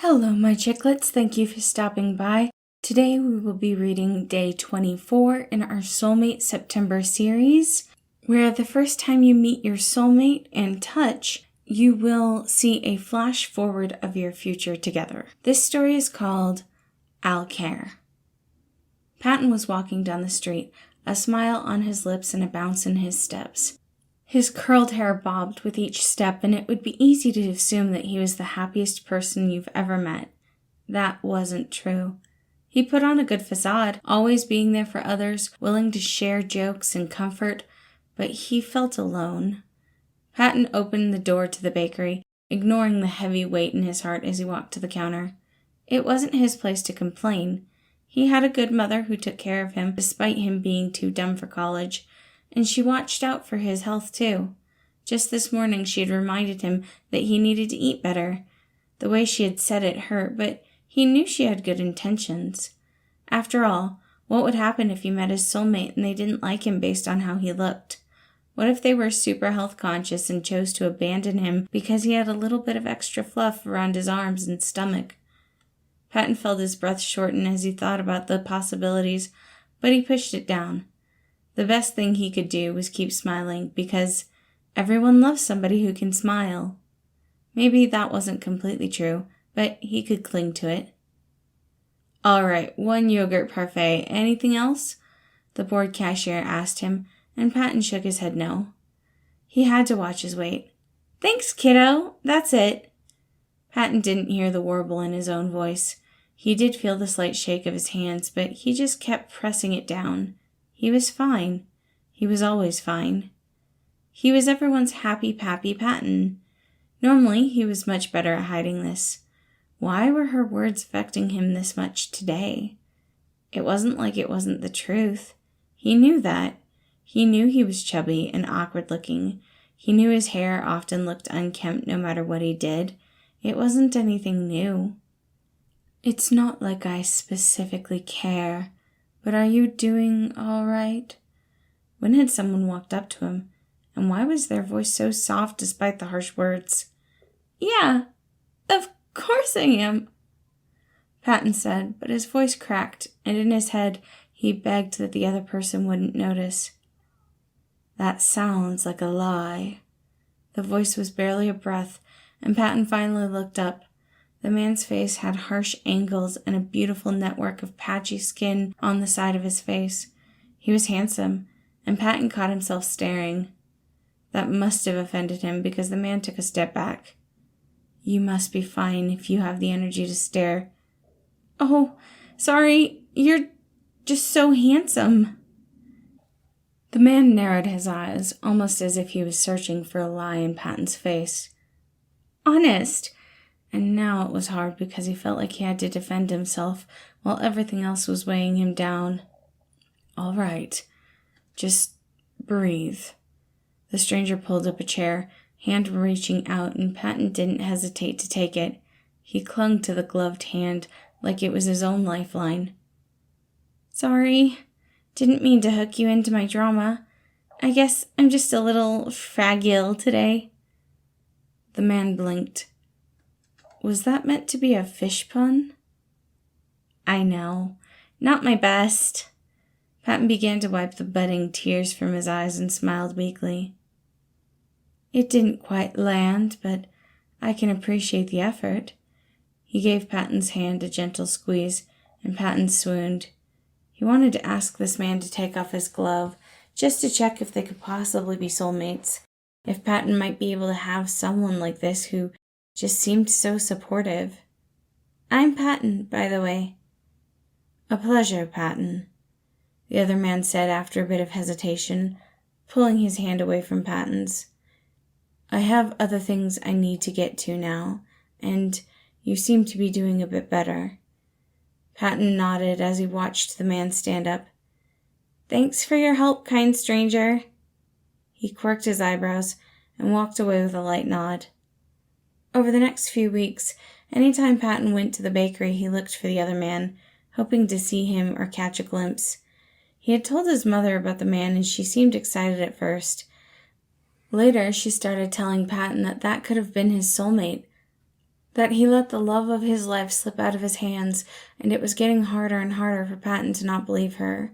Hello, my chicklets. Thank you for stopping by. Today we will be reading day 24 in our Soulmate September series, where the first time you meet your soulmate and touch, you will see a flash forward of your future together. This story is called I'll Care. Patton was walking down the street, a smile on his lips and a bounce in his steps. His curled hair bobbed with each step, and it would be easy to assume that he was the happiest person you've ever met. That wasn't true. He put on a good facade, always being there for others, willing to share jokes and comfort, but he felt alone. Patton opened the door to the bakery, ignoring the heavy weight in his heart as he walked to the counter. It wasn't his place to complain. He had a good mother who took care of him, despite him being too dumb for college. And she watched out for his health too. Just this morning she had reminded him that he needed to eat better. The way she had said it hurt, but he knew she had good intentions. After all, what would happen if he met his soulmate and they didn't like him based on how he looked? What if they were super health conscious and chose to abandon him because he had a little bit of extra fluff around his arms and stomach? Patton felt his breath shorten as he thought about the possibilities, but he pushed it down. The best thing he could do was keep smiling, because everyone loves somebody who can smile. Maybe that wasn't completely true, but he could cling to it. "All right, 1 yogurt parfait. Anything else?" the bored cashier asked him, and Patton shook his head no. He had to watch his weight. "Thanks, kiddo. That's it." Patton didn't hear the warble in his own voice. He did feel the slight shake of his hands, but he just kept pressing it down. He was fine. He was always fine. He was everyone's happy Pappy Patton. Normally, he was much better at hiding this. Why were her words affecting him this much today? It wasn't like it wasn't the truth. He knew that. He knew he was chubby and awkward looking. He knew his hair often looked unkempt no matter what he did. It wasn't anything new. "It's not like I specifically care. But are you doing all right?" When had someone walked up to him? And why was their voice so soft despite the harsh words? "Yeah, of course I am," Patton said, but his voice cracked, and in his head he begged that the other person wouldn't notice. "That sounds like a lie." The voice was barely a breath, and Patton finally looked up. The man's face had harsh angles and a beautiful network of patchy skin on the side of his face. He was handsome, and Patton caught himself staring. That must have offended him because the man took a step back. "You must be fine if you have the energy to stare." "Oh, sorry, you're just so handsome." The man narrowed his eyes, almost as if he was searching for a lie in Patton's face. "Honest." And now it was hard because he felt like he had to defend himself while everything else was weighing him down. "All right. Just breathe." The stranger pulled up a chair, hand reaching out, and Patton didn't hesitate to take it. He clung to the gloved hand like it was his own lifeline. "Sorry. Didn't mean to hook you into my drama. I guess I'm just a little fragile today." The man blinked. Was that meant to be a fish pun? "I know. Not my best." Patton began to wipe the budding tears from his eyes and smiled weakly. "It didn't quite land, but I can appreciate the effort." He gave Patton's hand a gentle squeeze, and Patton swooned. He wanted to ask this man to take off his glove, just to check if they could possibly be soulmates, if Patton might be able to have someone like this who just seemed so supportive. "I'm Patton, by the way." "A pleasure, Patton," the other man said after a bit of hesitation, pulling his hand away from Patton's. "I have other things I need to get to now, and you seem to be doing a bit better." Patton nodded as he watched the man stand up. "Thanks for your help, kind stranger." He quirked his eyebrows and walked away with a light nod. Over the next few weeks, anytime Patton went to the bakery, he looked for the other man, hoping to see him or catch a glimpse. He had told his mother about the man, and she seemed excited at first. Later, she started telling Patton that could have been his soulmate. that he let the love of his life slip out of his hands, and it was getting harder and harder for Patton to not believe her.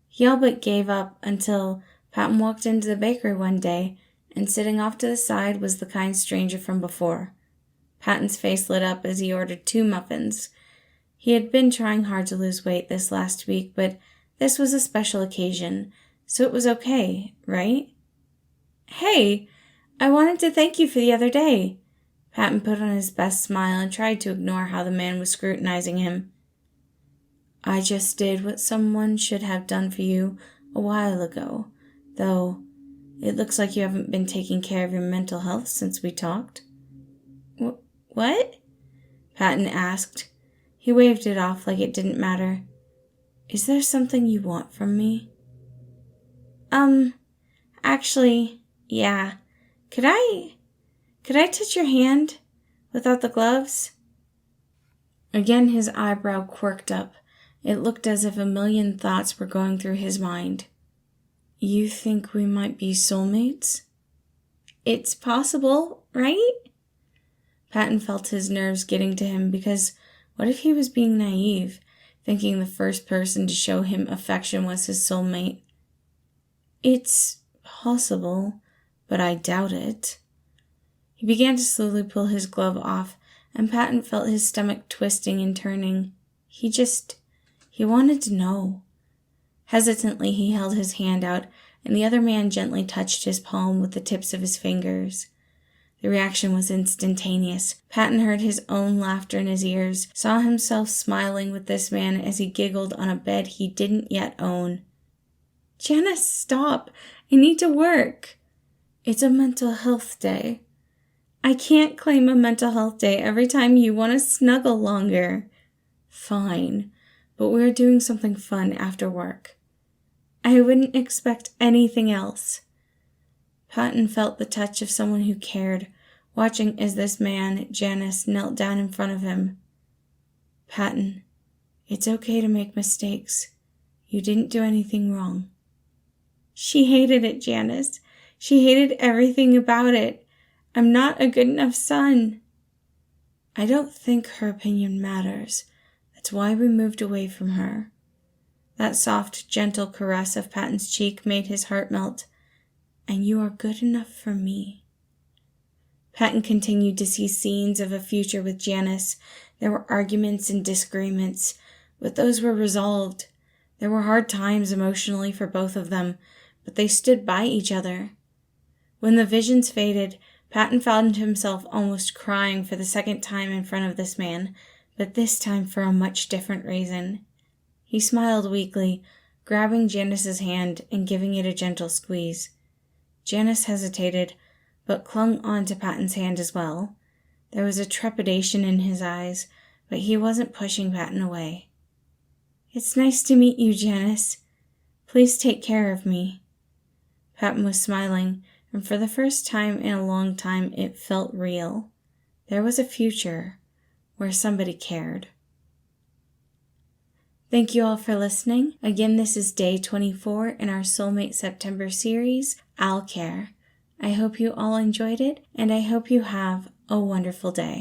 He all but gave up until Patton walked into the bakery one day, and sitting off to the side was the kind stranger from before. Patton's face lit up as he ordered 2 muffins. He had been trying hard to lose weight this last week, but this was a special occasion, so it was okay, right? "Hey, I wanted to thank you for the other day." Patton put on his best smile and tried to ignore how the man was scrutinizing him. "I just did what someone should have done for you a while ago, though it looks like you haven't been taking care of your mental health since we talked." What?" Patton asked. He waved it off like it didn't matter. "Is there something you want from me?" Actually, yeah. Could I touch your hand without the gloves?" Again his eyebrow quirked up. It looked as if a million thoughts were going through his mind. "You think we might be soulmates?" "It's possible, right?" Patton felt his nerves getting to him because what if he was being naive, thinking the first person to show him affection was his soulmate? "It's possible, but I doubt it." He began to slowly pull his glove off, and Patton felt his stomach twisting and turning. He wanted to know. Hesitantly, he held his hand out, and the other man gently touched his palm with the tips of his fingers. The reaction was instantaneous. Patton heard his own laughter in his ears, saw himself smiling with this man as he giggled on a bed he didn't yet own. "Janice, stop! I need to work." "It's a mental health day." "I can't claim a mental health day every time you want to snuggle longer." "Fine, but we're doing something fun after work." "I wouldn't expect anything else." Patton felt the touch of someone who cared, watching as this man, Janice, knelt down in front of him. "Patton, it's okay to make mistakes. You didn't do anything wrong." She hated it, Janice. She hated everything about it. "I'm not a good enough son." "I don't think her opinion matters. That's why we moved away from her." That soft, gentle caress of Patton's cheek made his heart melt. "And you are good enough for me." Patton continued to see scenes of a future with Janice. There were arguments and disagreements, but those were resolved. There were hard times emotionally for both of them, but they stood by each other. When the visions faded, Patton found himself almost crying for the second time in front of this man, but this time for a much different reason. He smiled weakly, grabbing Janice's hand and giving it a gentle squeeze. Janice hesitated, but clung on to Patton's hand as well. There was a trepidation in his eyes, but he wasn't pushing Patton away. "It's nice to meet you, Janice. Please take care of me." Patton was smiling, and for the first time in a long time it felt real. There was a future where somebody cared. Thank you all for listening. Again, this is day 24 in our Soulmate September series, I'll Care. I hope you all enjoyed it, and I hope you have a wonderful day.